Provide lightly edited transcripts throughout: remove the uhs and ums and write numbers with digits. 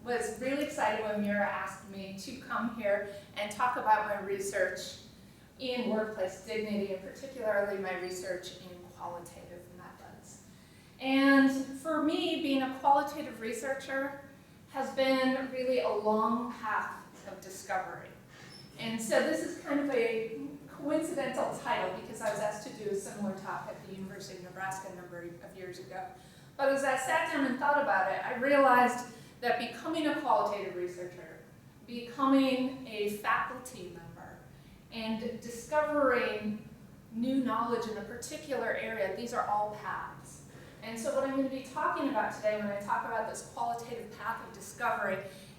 Was really excited when Mira asked me to come here and talk about my research in workplace dignity, and particularly my research in qualitative methods. And for me, being a qualitative researcher has been really a long path of discovery. And so this is kind of a coincidental title because I was asked to do a similar talk at the University of Nebraska a number of years ago. But as I sat down and thought about it, I realized that becoming a qualitative researcher, becoming a faculty member, and discovering new knowledge in a particular area, these are all paths. And so what I'm going to be talking about today when I talk about this qualitative path of discovery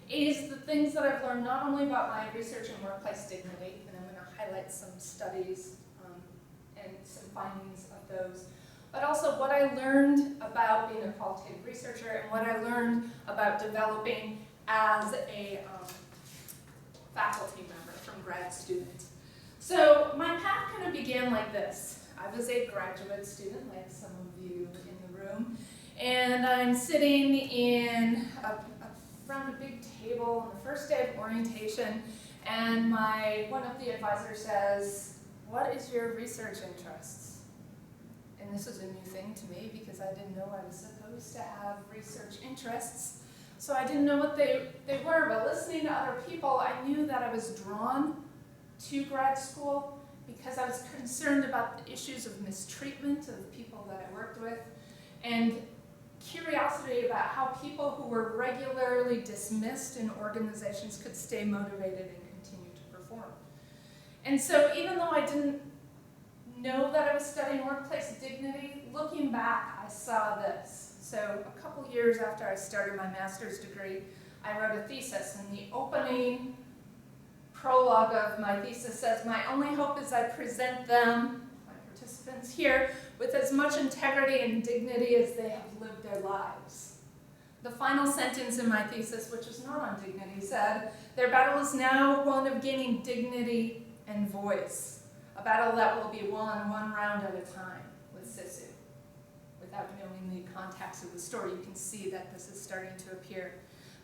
is the things that I've learned not only about my research in workplace dignity, and I'm going to highlight some studies and some findings of those, but also what I learned about being a qualitative researcher and what I learned about developing as a faculty member from grad student. So my path kind of began like this. I was a graduate student, like some of you in the room, and I'm sitting in around a big table on the first day of orientation, and one of the advisors says, "What is your research interests?" And this was a new thing to me because I didn't know I was supposed to have research interests. So I didn't know what they were, but listening to other people, I knew that I was drawn to grad school because I was concerned about the issues of mistreatment of the people that I worked with, and curiosity about how people who were regularly dismissed in organizations could stay motivated and continue to perform. And so even though I didn't know that I was studying workplace dignity, looking back, I saw this. So a couple years after I started my master's degree, I wrote a thesis, and the opening prologue of my thesis says, "My only hope is I present them," my participants here, "with as much integrity and dignity as they have lived their lives." The final sentence in my thesis, which was not on dignity, said, "Their battle is now one of gaining dignity and voice. A battle that will be won one round at a time with Sisu." Without knowing the context of the story, you can see that this is starting to appear.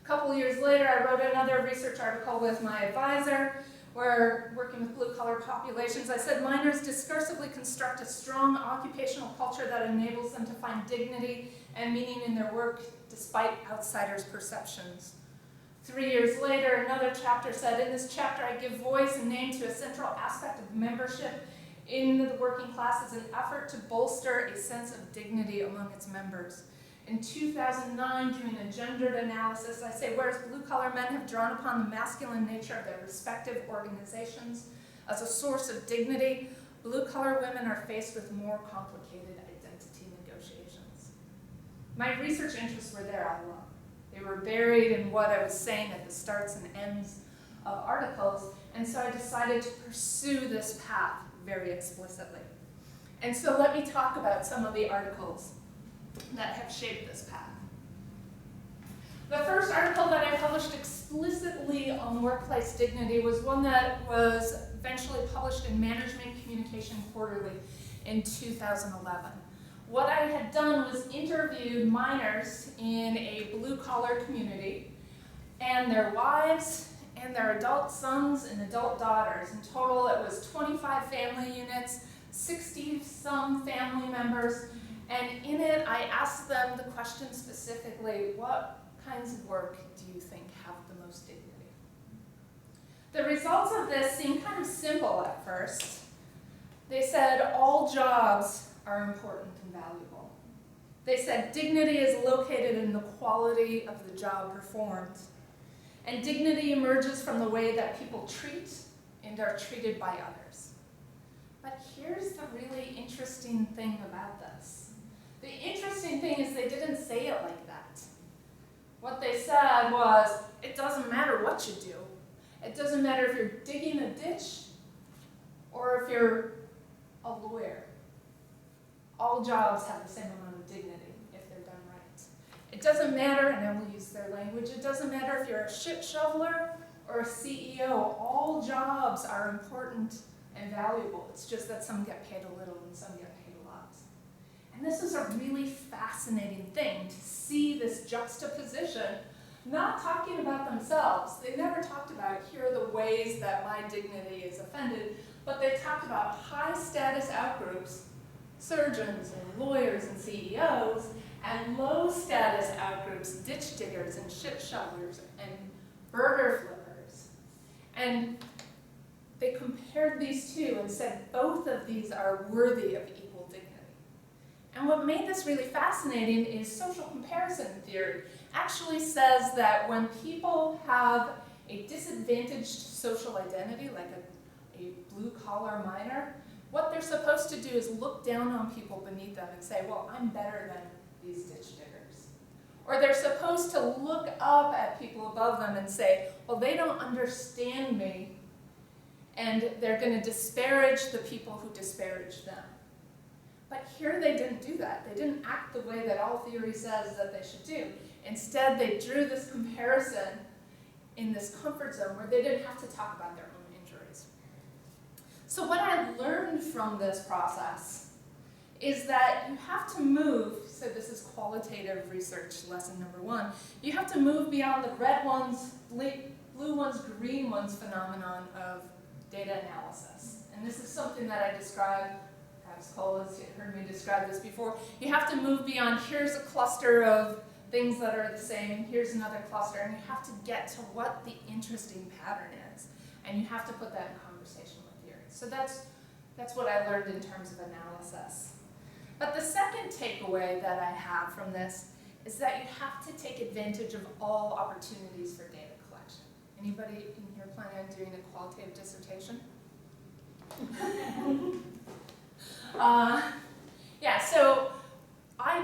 A couple years later, I wrote another research article with my advisor. We're working with blue-collar populations. I said, "Miners discursively construct a strong occupational culture that enables them to find dignity and meaning in their work despite outsiders' perceptions." 3 years later, another chapter said, "In this chapter, I give voice and name to a central aspect of membership in the working class as an effort to bolster a sense of dignity among its members." In 2009, doing a gendered analysis, I say, whereas blue-collar men have drawn upon the masculine nature of their respective organizations as a source of dignity, blue-collar women are faced with more complicated identity negotiations. My research interests were there all along. They were buried in what I was saying at the starts and ends of articles, and so I decided to pursue this path very explicitly. And so let me talk about some of the articles that have shaped this path. The first article that I published explicitly on workplace dignity was one that was eventually published in Management Communication Quarterly in 2011. What I had done was interviewed miners in a blue-collar community and their wives and their adult sons and adult daughters. In total, it was 25 family units, 60-some family members, and in it, I asked them the question specifically, what kinds of work do you think have the most dignity? The results of this seemed kind of simple at first. They said all jobs are important and valuable. They said dignity is located in the quality of the job performed. And dignity emerges from the way that people treat and are treated by others. But here's the really interesting thing about this. The interesting thing is they didn't say it like that. What they said was, it doesn't matter what you do. It doesn't matter if you're digging a ditch or if you're a lawyer. All jobs have the same amount of dignity if they're done right. It doesn't matter, and I will use their language, it doesn't matter if you're a shit shoveler or a CEO. All jobs are important and valuable. It's just that some get paid a little and some get paid a lot. And this is a really fascinating thing, to see this juxtaposition, not talking about themselves. They never talked about, here are the ways that my dignity is offended, but they talked about high status outgroups, surgeons and lawyers and CEOs, and low status outgroups, ditch diggers and shit shovelers and burger flippers. And they compared these two and said both of these are worthy of equal dignity. And what made this really fascinating is social comparison theory actually says that when people have a disadvantaged social identity, like a blue-collar miner, what they're supposed to do is look down on people beneath them and say, well, I'm better than these ditch diggers. Or they're supposed to look up at people above them and say, well, they don't understand me, and they're going to disparage the people who disparage them. But here they didn't do that. They didn't act the way that all theory says that they should do. Instead, they drew this comparison in this comfort zone where they didn't have to talk about their own injuries. So what I learned from this process is that you have to move, so this is qualitative research lesson number 1, you have to move beyond the red ones, blue ones, green ones phenomenon of data analysis. And this is something that I described, perhaps Cole has heard me describe this before. You have to move beyond, here's a cluster of things that are the same, here's another cluster, and you have to get to what the interesting pattern is. And you have to put that in conversation with theory. So that's what I learned in terms of analysis. But the second takeaway that I have from this is that you have to take advantage of all opportunities for data collection. Anybody in here planning on doing a qualitative dissertation? Yeah, so I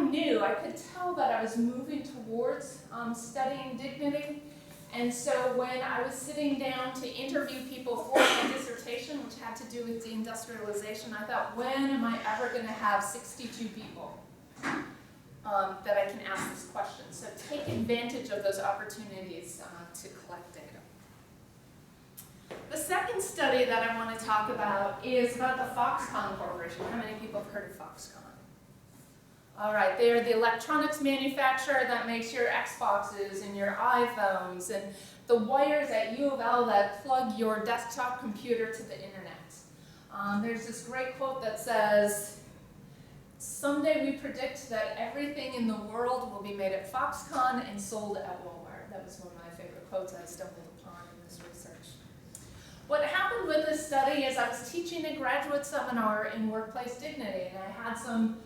could tell that I was moving towards studying dignity. And so when I was sitting down to interview people for my dissertation, which had to do with deindustrialization, I thought, when am I ever going to have 62 people that I can ask this question? So take advantage of those opportunities to collect data. The second study that I want to talk about is about the Foxconn Corporation. How many people have heard of Foxconn? All right, they are the electronics manufacturer that makes your Xboxes and your iPhones and the wires at U of L that plug your desktop computer to the internet. There's this great quote that says, someday we predict that everything in the world will be made at Foxconn and sold at Walmart. That was one of my favorite quotes I stumbled upon in this research. What happened with this study is I was teaching a graduate seminar in workplace dignity, and I had some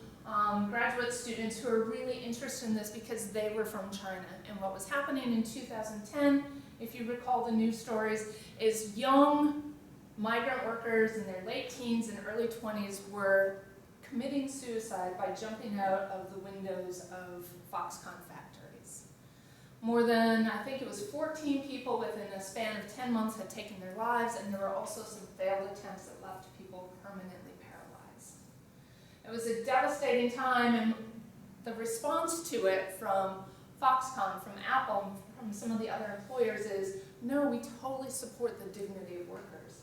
graduate students who were really interested in this because they were from China. And what was happening in 2010, if you recall the news stories, is young migrant workers in their late teens and early 20s were committing suicide by jumping out of the windows of Foxconn factories. More than, I think it was 14 people within a span of 10 months had taken their lives, and there were also some failed attempts that left people permanently paralyzed. It was a devastating time, and the response to it from Foxconn, from Apple, from some of the other employers is, no, we totally support the dignity of workers.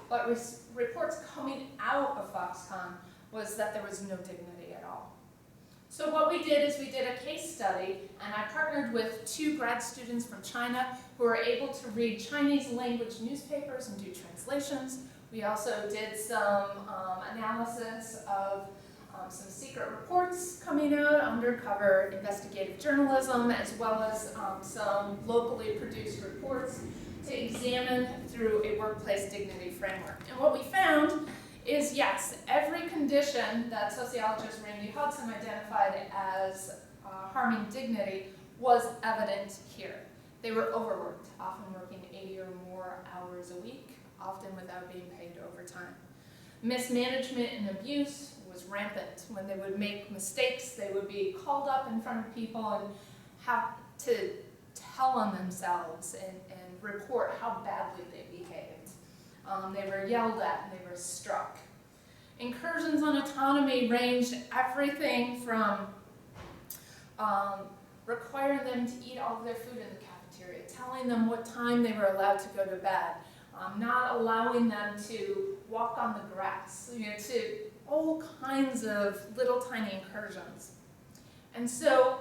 But reports coming out of Foxconn was that there was no dignity at all. So what we did is we did a case study, and I partnered with 2 grad students from China who were able to read Chinese language newspapers and do translations. We also did some analysis of some secret reports coming out, undercover investigative journalism, as well as some locally produced reports to examine through a workplace dignity framework. And what we found is, yes, every condition that sociologist Randy Hudson identified as harming dignity was evident here. They were overworked, often working 80 or more hours a week, often without being paid overtime. Mismanagement and abuse was rampant. When they would make mistakes, they would be called up in front of people and have to tell on themselves and report how badly they behaved. They were yelled at and they were struck. Incursions on autonomy ranged everything from requiring them to eat all of their food in the cafeteria, telling them what time they were allowed to go to bed, not allowing them to walk on the grass, to all kinds of little tiny incursions. And so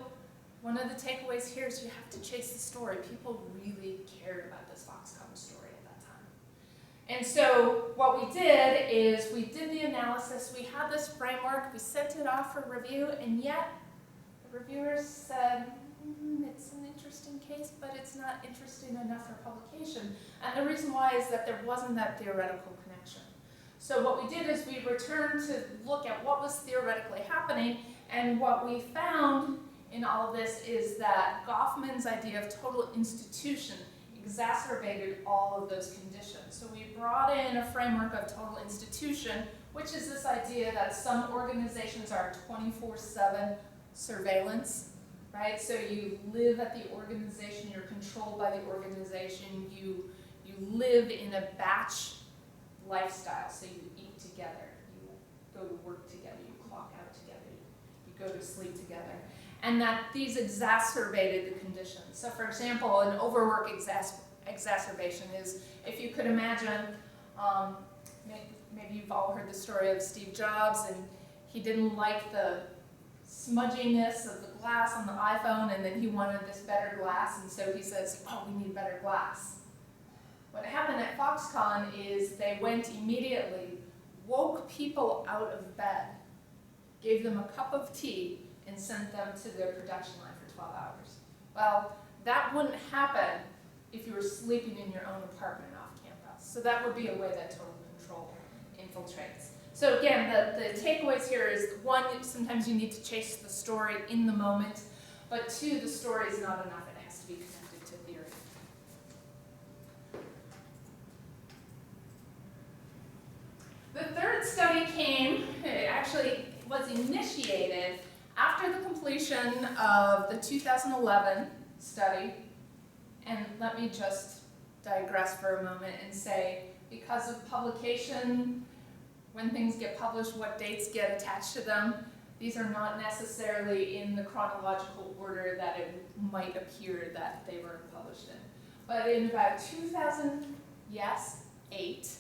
one of the takeaways here is you have to chase the story. People really cared about this Foxconn story at that time. And so what we did is we did the analysis, we had this framework, we sent it off for review, and yet the reviewers said, it's an interesting case, but it's not interesting enough for publication. And the reason why is that there wasn't that theoretical connection. So what we did is we returned to look at what was theoretically happening, and what we found in all of this is that Goffman's idea of total institution exacerbated all of those conditions. So we brought in a framework of total institution, which is this idea that some organizations are 24/7 surveillance, right? So you live at the organization, you're controlled by the organization, you live in a batch lifestyle, so you eat together, you go to work together, you clock out together, you go to sleep together. And that these exacerbated the conditions. So for example, an overwork exacerbation is, if you could imagine, maybe you've all heard the story of Steve Jobs, and he didn't like the smudginess of the glass on the iPhone, and then he wanted this better glass, and so he says, oh, we need better glass. What happened at Foxconn is they went immediately, woke people out of bed, gave them a cup of tea, and sent them to their production line for 12 hours. Well, that wouldn't happen if you were sleeping in your own apartment off campus. So that would be a way that total control infiltrates. So again, the takeaways here is, one, sometimes you need to chase the story in the moment, but two, the story is not enough, it has to be connected to theory. The third study actually was initiated after the completion of the 2011 study, and let me just digress for a moment and say, because of publication, when things get published, what dates get attached to them, these are not necessarily in the chronological order that it might appear that they were published in. But in about 2008,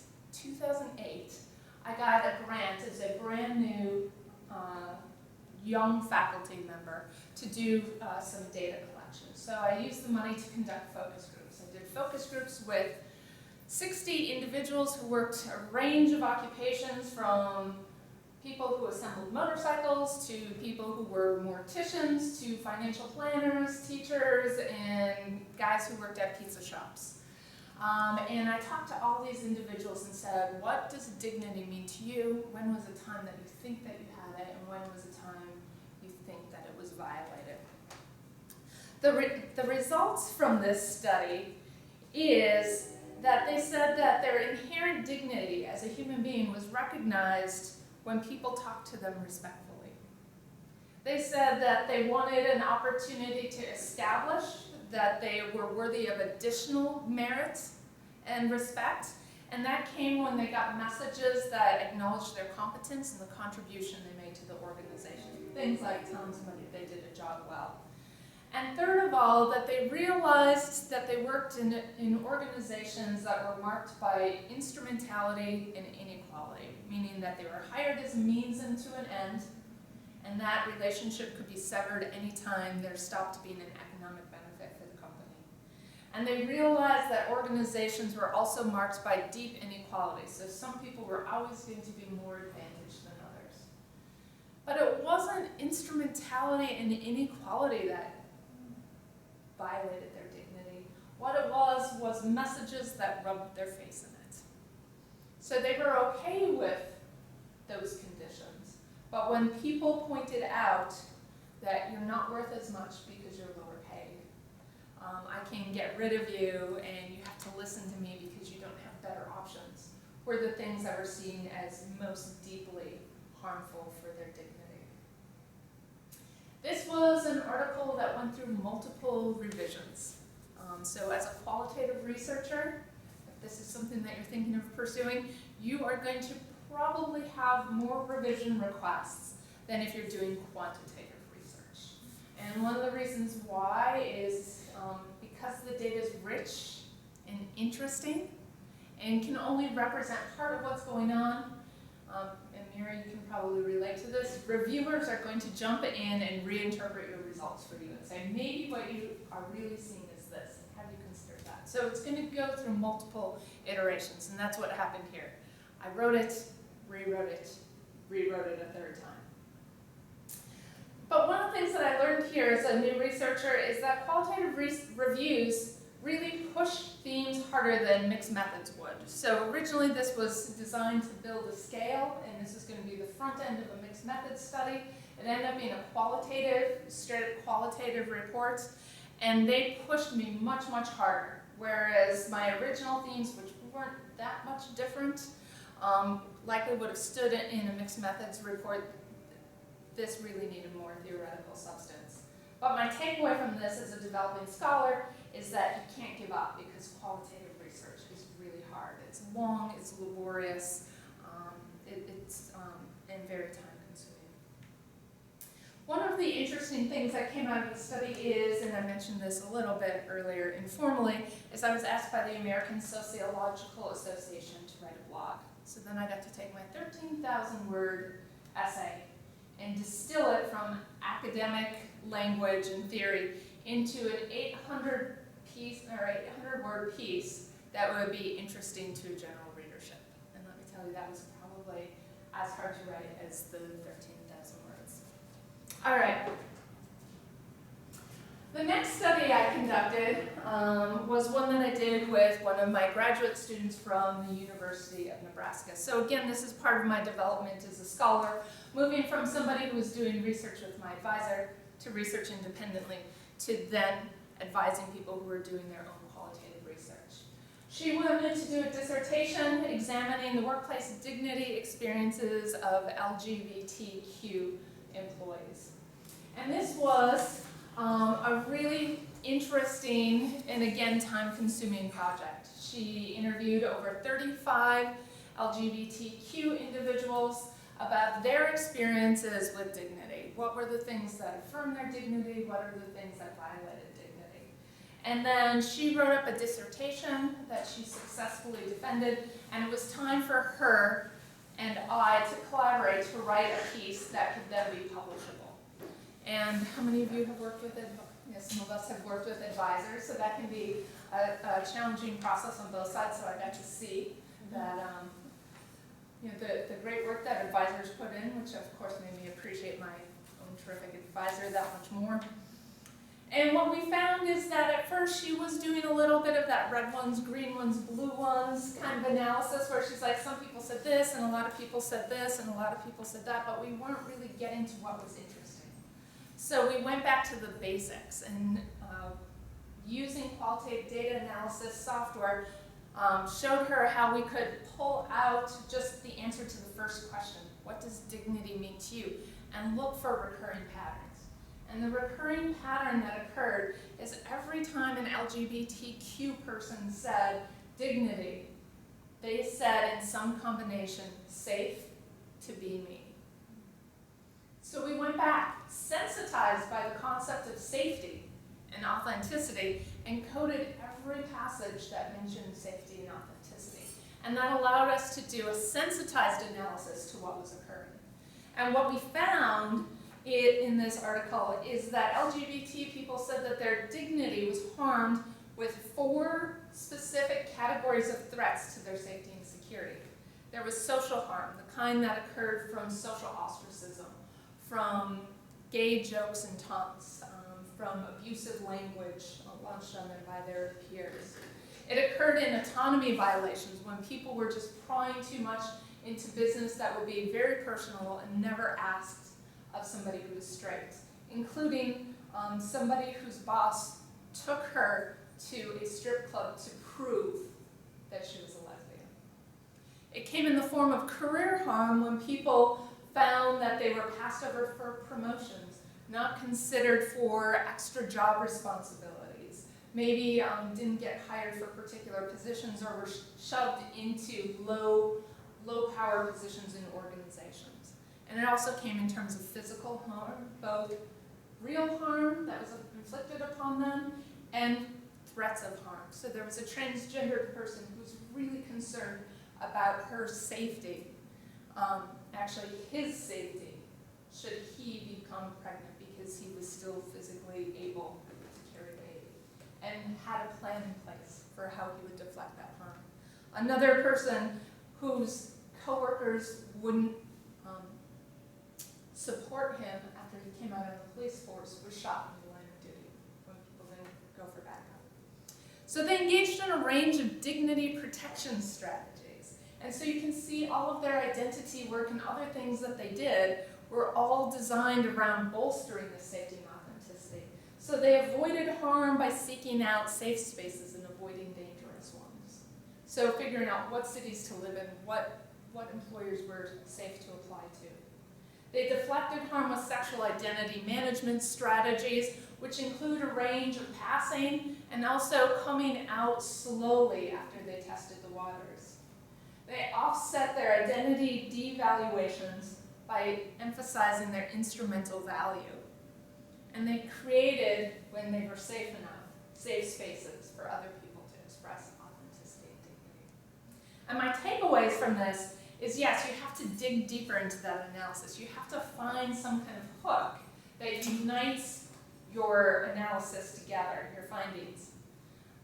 I got a grant as a brand new young faculty member to do some data collection. So I used the money to conduct focus groups. I did focus groups with 60 individuals who worked a range of occupations, from people who assembled motorcycles to people who were morticians to financial planners, teachers, and guys who worked at pizza shops. And I talked to all these individuals and said, what does dignity mean to you? When was the time that you think that you had it, and when was the time you think that it was violated? The results from this study is that they said that their inherent dignity as a human being was recognized when people talked to them respectfully. They said that they wanted an opportunity to establish that they were worthy of additional merit and respect, and that came when they got messages that acknowledged their competence and the contribution they made to the organization. Things like telling somebody they did a job well. And third of all, that they realized that they worked in organizations that were marked by instrumentality and inequality, meaning that they were hired as a means into an end, and that relationship could be severed anytime there stopped being an economic benefit for the company. And they realized that organizations were also marked by deep inequality, so some people were always going to be more advantaged than others. But it wasn't instrumentality and inequality that violated their dignity. What it was messages that rubbed their face in it. So they were okay with those conditions, but when people pointed out that you're not worth as much because you're lower paid, I can get rid of you and you have to listen to me because you don't have better options, were the things that were seen as most deeply harmful for their dignity. This was an article that went through multiple revisions. So as a qualitative researcher, if this is something that you're thinking of pursuing, you are going to probably have more revision requests than if you're doing quantitative research. And one of the reasons why is because the data is rich and interesting and can only represent part of what's going on, and Mira, you can probably relate to this. Reviewers are going to jump in and reinterpret your results for you and say, maybe what you are really seeing is this, and have you considered that? So it's going to go through multiple iterations, and that's what happened here. I wrote it, rewrote it a third time. But one of the things that I learned here as a new researcher is that qualitative reviews really push themes harder than mixed methods would. So originally this was designed to build a scale, and this is going to be the front end of a mixed methods study. It ended up being a qualitative, straight up qualitative report, and they pushed me much, much harder. Whereas my original themes, which weren't that much different, likely would have stood in a mixed methods report. This really needed more theoretical substance. But my takeaway from this as a developing scholar is that you can't give up, because qualitative research is really hard. It's long, it's laborious, and very time consuming. One of the interesting things that came out of the study is, and I mentioned this a little bit earlier informally, is I was asked by the American Sociological Association to write a blog. So then I got to take my 13,000 word essay and distill it from academic language and theory into an 800 word piece that would be interesting to a general readership. And let me tell you, that was probably as hard to write as the 13,000 words. All right. The next study I conducted was one that I did with one of my graduate students from the University of Nebraska. So again, this is part of my development as a scholar, moving from somebody who was doing research with my advisor to research independently to then advising people who were doing their own qualitative research. She wanted to do a dissertation examining the workplace dignity experiences of LGBTQ employees. And this was a really interesting and, again, time-consuming project. She interviewed over 35 LGBTQ individuals about their experiences with dignity. What were the things that affirmed their dignity? What are the things that violated dignity? And then she wrote up a dissertation that she successfully defended, and it was time for her and I to collaborate to write a piece that could then be publishable. And how many of you have worked with some of us have worked with advisors, so that can be a challenging process on both sides. So I got to see that the great work that advisors put in, which of course made me appreciate my own terrific advisor that much more. And what we found is that at first she was doing a little bit of that red ones, green ones, blue ones kind of analysis, where she's like, some people said this, and a lot of people said this, and a lot of people said that, but we weren't really getting to what was interesting. So we went back to the basics, and using qualitative data analysis software showed her how we could pull out just the answer to the first question, what does dignity mean to you, and look for recurring patterns. And the recurring pattern that occurred is every time an LGBTQ person said dignity, they said in some combination, safe to be me. So we went back, sensitized by the concept of safety and authenticity, and coded every passage that mentioned safety and authenticity. And that allowed us to do a sensitized analysis to what was occurring. And what we found in this article is that LGBT people said that their dignity was harmed with 4 specific categories of threats to their safety and security. There was social harm, the kind that occurred from social ostracism, from gay jokes and taunts, from abusive language launched on them by their peers. It occurred in autonomy violations, when people were just prying too much into business that would be very personal and never asked of somebody who was straight, including somebody whose boss took her to a strip club to prove that she was a lesbian. It came in the form of career harm, when people found that they were passed over for promotions, not considered for extra job responsibilities, maybe didn't get hired for particular positions, or were shoved into low power positions in organizations. And it also came in terms of physical harm, both real harm that was inflicted upon them and threats of harm. So there was a transgendered person who was really concerned about her safety actually his safety should he become pregnant because he was still physically able to carry the baby, and had a plan in place for how he would deflect that harm. Another person whose coworkers wouldn't support him after he came out of the police force was shot in the line of duty when people didn't go for backup. So they engaged in a range of dignity protection strategies. And so you can see all of their identity work and other things that they did were all designed around bolstering the safety and authenticity. So they avoided harm by seeking out safe spaces and avoiding dangerous ones. So figuring out what cities to live in, what employers were safe to apply to. They deflected harm with sexual identity management strategies, which include a range of passing and also coming out slowly after they tested the waters. They offset their identity devaluations by emphasizing their instrumental value. And they created, when they were safe enough, safe spaces for other people to express authenticity and dignity. And my takeaways from this is, yes, you have to dig deeper into that analysis. You have to find some kind of hook that unites your analysis together, your findings.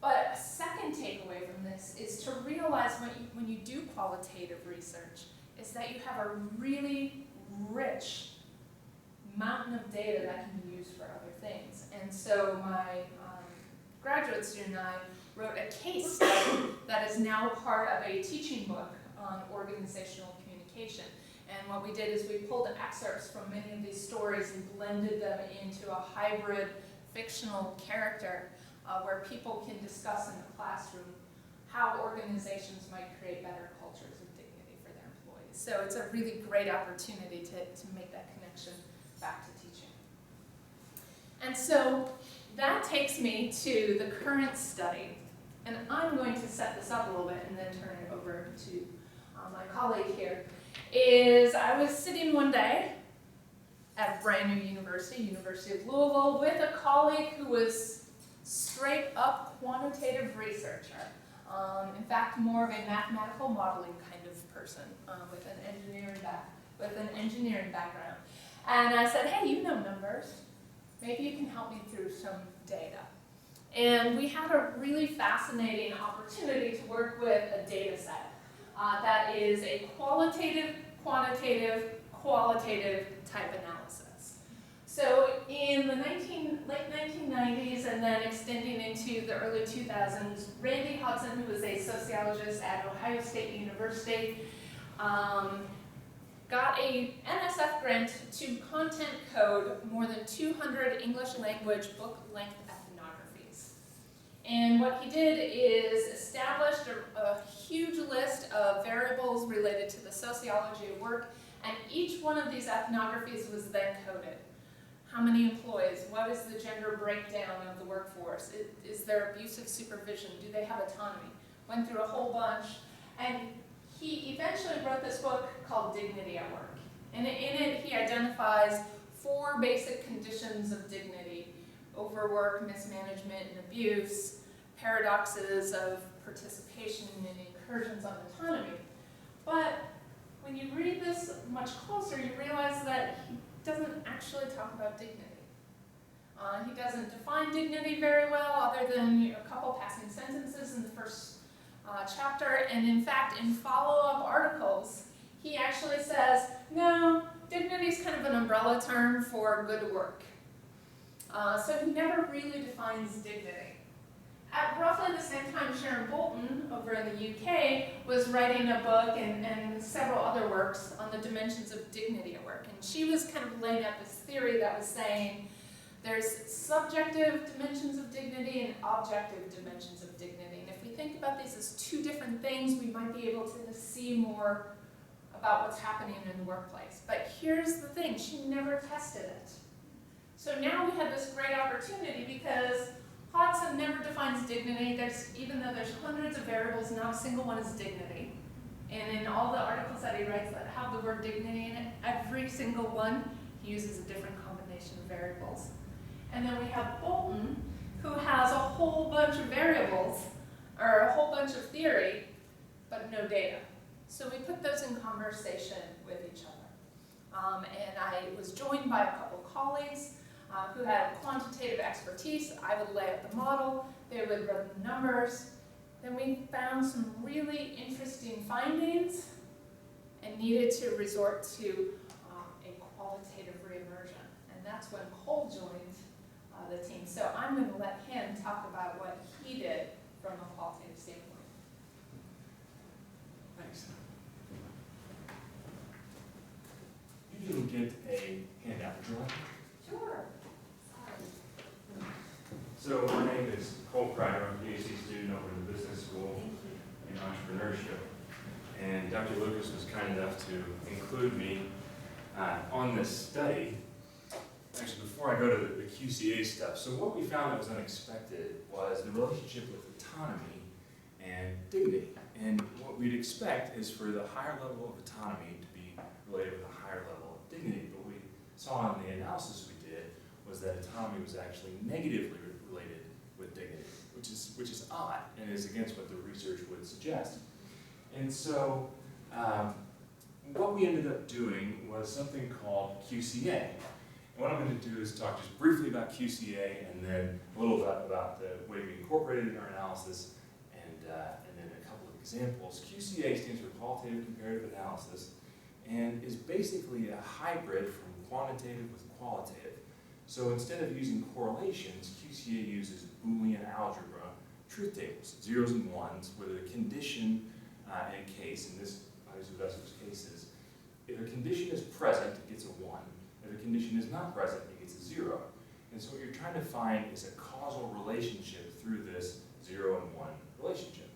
But a second takeaway from this is to realize when you do qualitative research is that you have a really rich mountain of data that can be used for other things. And so my graduate student and I wrote a case study that is now part of a teaching book on organizational communication. And what we did is we pulled excerpts from many of these stories and blended them into a hybrid fictional character where people can discuss in the classroom how organizations might create better cultures of dignity for their employees. So it's a really great opportunity to make that connection back to teaching. And so that takes me to the current study. And I'm going to set this up a little bit and then turn it over to my colleague here. I was sitting one day at a brand new university, University of Louisville, with a colleague who was straight up quantitative researcher. In fact, more of a mathematical modeling kind of person with an engineering background. And I said, hey, you know numbers. Maybe you can help me through some data. And we had a really fascinating opportunity to work with a data set that is a qualitative, quantitative, qualitative type analysis. So in the late 1990s and then extending into the early 2000s, Randy Hudson, who was a sociologist at Ohio State University, got a NSF grant to content code more than 200 English language book-length ethnographies. And what he did is established a huge list of variables related to the sociology of work, and each one of these ethnographies was then coded. How many employees? What is the gender breakdown of the workforce? Is there abusive supervision? Do they have autonomy? Went through a whole bunch. And he eventually wrote this book called Dignity at Work. And in it, he identifies 4 basic conditions of dignity: overwork, mismanagement, and abuse, paradoxes of participation, and incursions on autonomy. But when you read this much closer, you realize that he doesn't actually talk about dignity. He doesn't define dignity very well, other than a couple passing sentences in the first chapter. And in fact, in follow-up articles, he actually says, no, dignity is kind of an umbrella term for good work. So he never really defines dignity. At roughly the same time, Sharon Bolton, over in the UK, was writing a book and several other works on the dimensions of dignity at work. And she was kind of laying out this theory that was saying there's subjective dimensions of dignity and objective dimensions of dignity. And if we think about these as 2 different things, we might be able to see more about what's happening in the workplace. But here's the thing, she never tested it. So now we have this great opportunity because Hudson never defines dignity. Even though there's hundreds of variables, not a single one is dignity. And in all the articles that he writes that have the word dignity in it, every single one, he uses a different combination of variables. And then we have Bolton, who has a whole bunch of variables, or a whole bunch of theory, but no data. So we put those in conversation with each other. And I was joined by a couple colleagues who had quantitative expertise. I would lay out the model, they would run the numbers. Then we found some really interesting findings and needed to resort to a qualitative reimmersion. And that's when Cole joined the team. So I'm going to let him talk about what he did from a qualitative standpoint. Thanks. You didn't get a handout, did you? Sure. So my name is Cole Kreider. I'm a PhD student over in the business school in entrepreneurship. And Dr. Lucas was kind enough to include me on this study. Actually, before I go to the QCA stuff, so what we found that was unexpected was the relationship with autonomy and dignity. And what we'd expect is for the higher level of autonomy to be related with a higher level of dignity. But we saw in the analysis we did was that autonomy was actually negatively related with dignity, which is odd and is against what the research would suggest. And so what we ended up doing was something called QCA. And what I'm going to do is talk just briefly about QCA and then a little bit about the way we incorporated it in our analysis and then a couple of examples. QCA stands for Qualitative Comparative Analysis and is basically a hybrid from quantitative with qualitative. So instead of using correlations, QCA uses Boolean algebra truth tables, zeros and ones, where the condition in a case, in this Vesco's cases, if a condition is present, it gets a 1. If a condition is not present, it gets a 0. And so what you're trying to find is a causal relationship through this 0 and 1 relationship,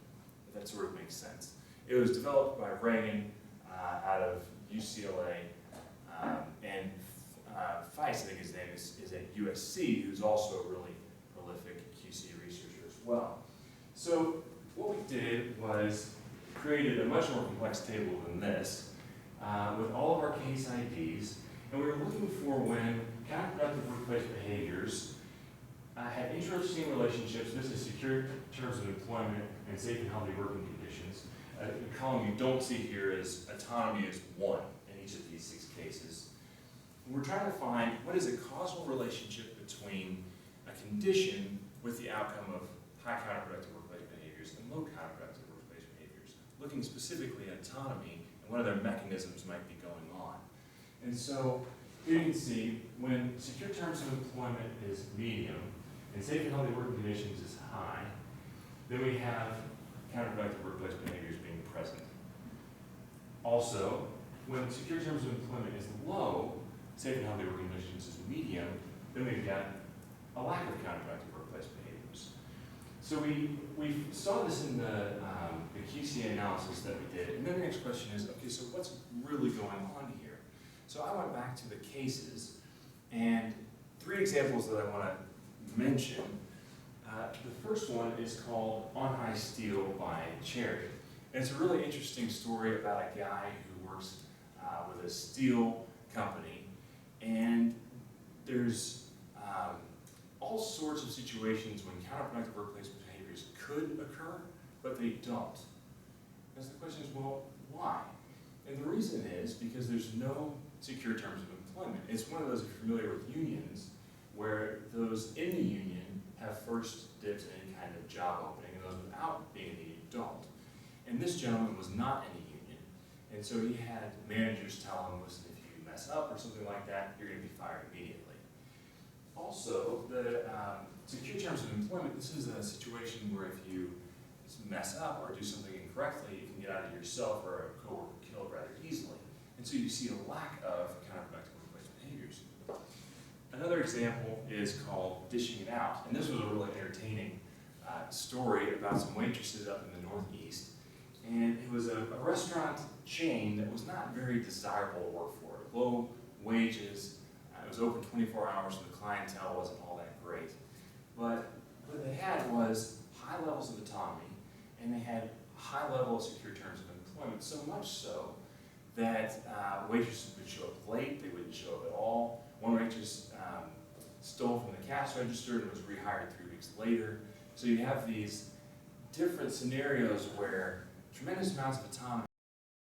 if that sort of makes sense. It was developed by Reagan out of UCLA, and Feist, I think his name is at USC, who's also a really prolific QC researcher as well. So what we did was created a much more complex table than this, with all of our case IDs, and we were looking for when counterproductive workplace behaviors had interesting relationships. This is secure terms of employment and safe and healthy working conditions. The column you don't see here is autonomy is 1 in each of these 6 cases. We're trying to find what is a causal relationship between a condition with the outcome of high counterproductive workplace behaviors and low counterproductive workplace behaviors, looking specifically at autonomy and what other mechanisms might be going on. And so here you can see when secure terms of employment is medium and safe and healthy working conditions is high, then we have counterproductive workplace behaviors being present. Also, when secure terms of employment is low, safe and healthy working conditions is medium, then we've got a lack of counterproductive workplace behaviors. So we saw this in the QCA analysis that we did, and then the next question is, okay, so what's really going on here? So I went back to the cases, and 3 examples that I want to mention. The first one is called On High Steel by Cherry. And it's a really interesting story about a guy who works with a steel company, and there's all sorts of situations when counterproductive workplace behaviors could occur, but they don't. And so the question is, well, why? And the reason is because there's no secure terms of employment. It's one of those, if you're familiar with unions, where those in the union have first dibs in any kind of job opening, and those without being in the union don't. And this gentleman was not in a union, and so he had managers tell him, listen, if you mess up or something like that, you're going to be fired immediately. Also, the secure terms of employment, this is a situation where if you mess up or do something incorrectly, you can get either yourself or a coworker killed rather easily. And so you see a lack of counterproductive workplace behaviors. Another example is called Dishing It Out. And this was a really entertaining story about some waitresses up in the Northeast. And it was a restaurant chain that was not very desirable to work for. Low wages, it was open 24 hours, and the clientele wasn't all that great. But what they had was high levels of autonomy, and they had a high level of secure terms of employment, so much so that waitresses would show up late, they wouldn't show up at all. One waitress stole from the cash register and was rehired 3 weeks later. So you have these different scenarios where tremendous amounts of autonomy